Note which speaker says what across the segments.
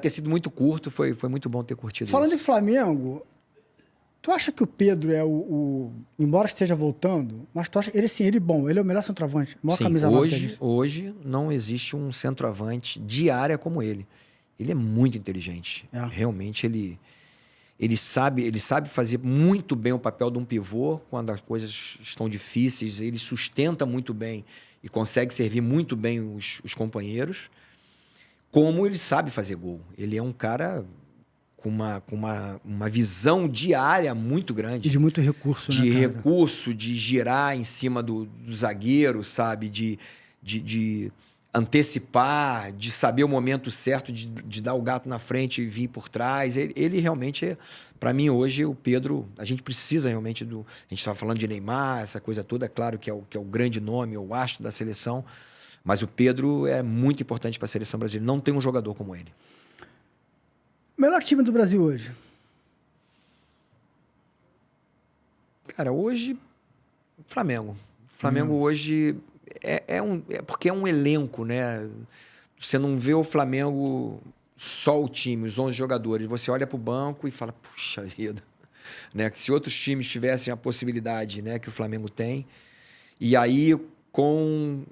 Speaker 1: ter sido muito curto, foi muito bom ter curtido
Speaker 2: Falando em
Speaker 1: isso.
Speaker 2: Flamengo, tu acha que o Pedro é embora esteja voltando, mas tu acha ele sim, ele bom, ele é o melhor centroavante, a maior
Speaker 1: Sim,
Speaker 2: camisa 9 que existe.
Speaker 1: hoje não existe um centroavante de área como ele. Ele é muito inteligente.
Speaker 2: É.
Speaker 1: Realmente ele sabe fazer muito bem o papel de um pivô quando as coisas estão difíceis. Ele sustenta muito bem e consegue servir muito bem os companheiros. Como ele sabe fazer gol. Ele é um cara com uma visão de área muito grande.
Speaker 2: E de muito recurso,
Speaker 1: De
Speaker 2: né, cara?
Speaker 1: recurso, de girar em cima do zagueiro, sabe? De antecipar, de saber o momento certo, de dar o gato na frente e vir por trás. Ele realmente, para mim, hoje, o Pedro, a gente precisa realmente do. A gente estava falando de Neymar, essa coisa toda, claro que é o grande nome, o astro da seleção, mas o Pedro é muito importante para a seleção brasileira. Não tem um jogador como ele.
Speaker 2: Melhor time do Brasil hoje.
Speaker 1: Cara, hoje, Flamengo. Flamengo hoje porque é um elenco, né? Você não vê o Flamengo só o time, os 11 jogadores. Você olha para o banco e fala, puxa vida. Né? Que se outros times tivessem a possibilidade, né, que o Flamengo tem. E aí, com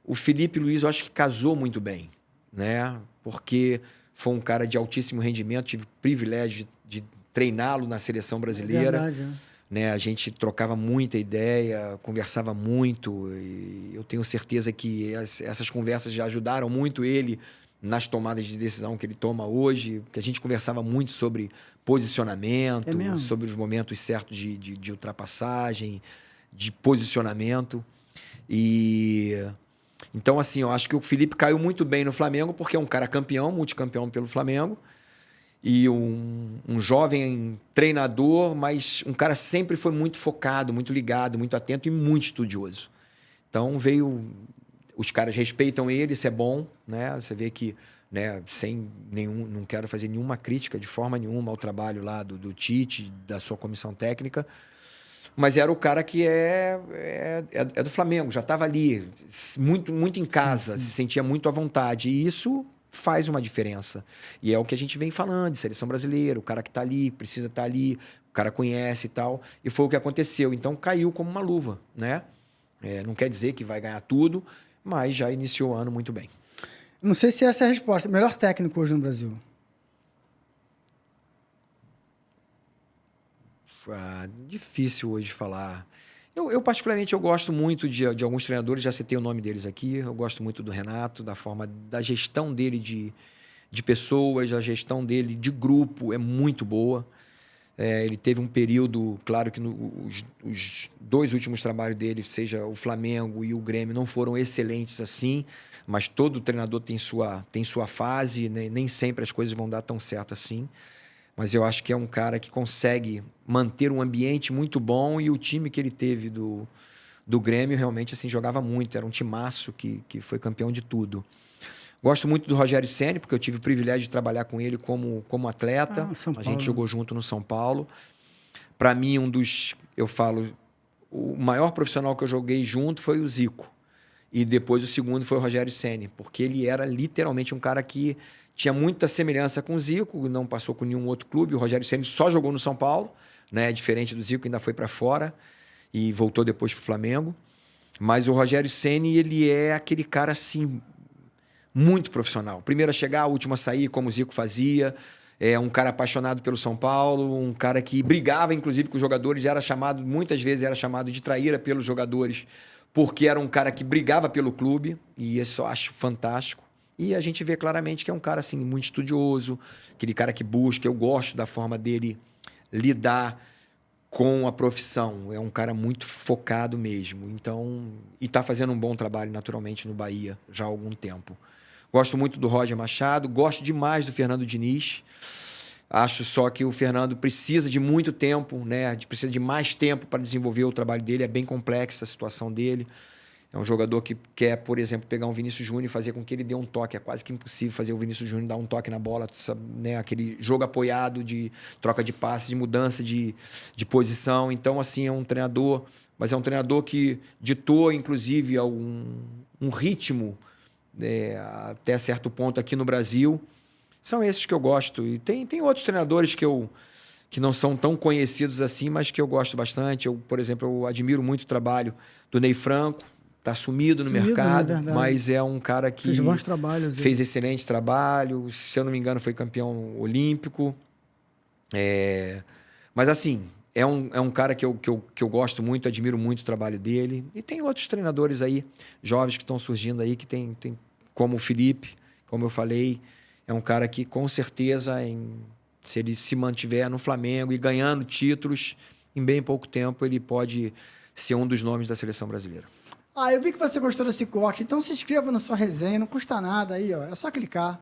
Speaker 1: o Felipe Luiz, eu acho que casou muito bem, né? Porque foi um cara de altíssimo rendimento, tive o privilégio de treiná-lo na seleção brasileira.
Speaker 2: É verdade,
Speaker 1: Né? A gente trocava muita ideia, conversava muito, e eu tenho certeza que essas conversas já ajudaram muito ele nas tomadas de decisão que ele toma hoje, que a gente conversava muito sobre posicionamento, sobre os momentos certos de ultrapassagem, de posicionamento. E então, assim, eu acho que o Felipe caiu muito bem no Flamengo, porque é um cara campeão, multicampeão pelo Flamengo, e um jovem treinador, mas um cara sempre foi muito focado, muito ligado, muito atento e muito estudioso. Então veio... Os caras respeitam ele, isso é bom, né? Você vê que, né, sem nenhum... Não quero fazer nenhuma crítica de forma nenhuma ao trabalho lá do Tite, da sua comissão técnica, mas era o cara que é do Flamengo, já estava ali, muito em casa, se sentia muito à vontade. E isso faz uma diferença. E é o que a gente vem falando de seleção brasileira, o cara que está ali, precisa estar ali, o cara conhece e tal. E foi o que aconteceu. Então caiu como uma luva, né? Não quer dizer que vai ganhar tudo, mas já iniciou o ano muito bem.
Speaker 2: Não sei se essa é a resposta. Melhor técnico hoje no Brasil?
Speaker 1: Difícil hoje falar. Eu particularmente, eu gosto muito de alguns treinadores, já citei o nome deles aqui. Eu gosto muito do Renato, da forma da gestão dele de pessoas, a gestão dele de grupo é muito boa. Ele teve um período, claro que os dois últimos trabalhos dele, seja o Flamengo e o Grêmio, não foram excelentes assim, mas todo treinador tem sua fase, né? Nem sempre as coisas vão dar tão certo assim. Mas eu acho que é um cara que consegue manter um ambiente muito bom, e o time que ele teve do Grêmio realmente assim jogava muito. Era um timaço que foi campeão de tudo. Gosto muito do Rogério Ceni, porque eu tive o privilégio de trabalhar com ele como atleta. A gente jogou junto no São Paulo. Para mim, o maior profissional que eu joguei junto foi o Zico. E depois o segundo foi o Rogério Ceni, porque ele era literalmente um cara que tinha muita semelhança com o Zico, não passou com nenhum outro clube. O Rogério Ceni só jogou no São Paulo, né? Diferente do Zico, ainda foi para fora e voltou depois para o Flamengo. Mas o Rogério Ceni, ele é aquele cara assim muito profissional. Primeiro a chegar, o último a sair, como o Zico fazia. É um cara apaixonado pelo São Paulo, um cara que brigava inclusive com os jogadores, muitas vezes era chamado de traíra pelos jogadores, porque era um cara que brigava pelo clube, e isso eu acho fantástico. E a gente vê claramente que é um cara assim, muito estudioso, aquele cara que busca. Eu gosto da forma dele lidar com a profissão. É um cara muito focado mesmo. Então, e está fazendo um bom trabalho naturalmente no Bahia já há algum tempo. Gosto muito do Roger Machado, gosto demais do Fernando Diniz. Acho só que o Fernando precisa de muito tempo, né? Precisa de mais tempo para desenvolver o trabalho dele. É bem complexa a situação dele. É um jogador que quer, por exemplo, pegar um Vinícius Júnior e fazer com que ele dê um toque. É quase que impossível fazer o Vinícius Júnior dar um toque na bola, né? Aquele jogo apoiado de troca de passes, de mudança de posição. Então, assim, é um treinador... Mas é um treinador que ditou, inclusive, um ritmo até certo ponto aqui no Brasil, São esses que eu gosto. E tem outros treinadores que não são tão conhecidos assim, mas que eu gosto bastante. Eu, por exemplo, eu admiro muito o trabalho do Ney Franco. Está sumido no mercado,
Speaker 2: né?
Speaker 1: mas é um cara que
Speaker 2: fez bons trabalhos.
Speaker 1: Fez excelente trabalho. Se eu não me engano, foi campeão olímpico. Mas assim, é um cara que eu gosto muito, admiro muito o trabalho dele. E tem outros treinadores aí, jovens que estão surgindo aí, que tem como o Felipe, como eu falei, é um cara que com certeza, se ele se mantiver no Flamengo e ganhando títulos, em bem pouco tempo ele pode ser um dos nomes da seleção brasileira.
Speaker 2: Eu vi que você gostou desse corte, então se inscreva na sua resenha, não custa nada aí, ó, é só clicar.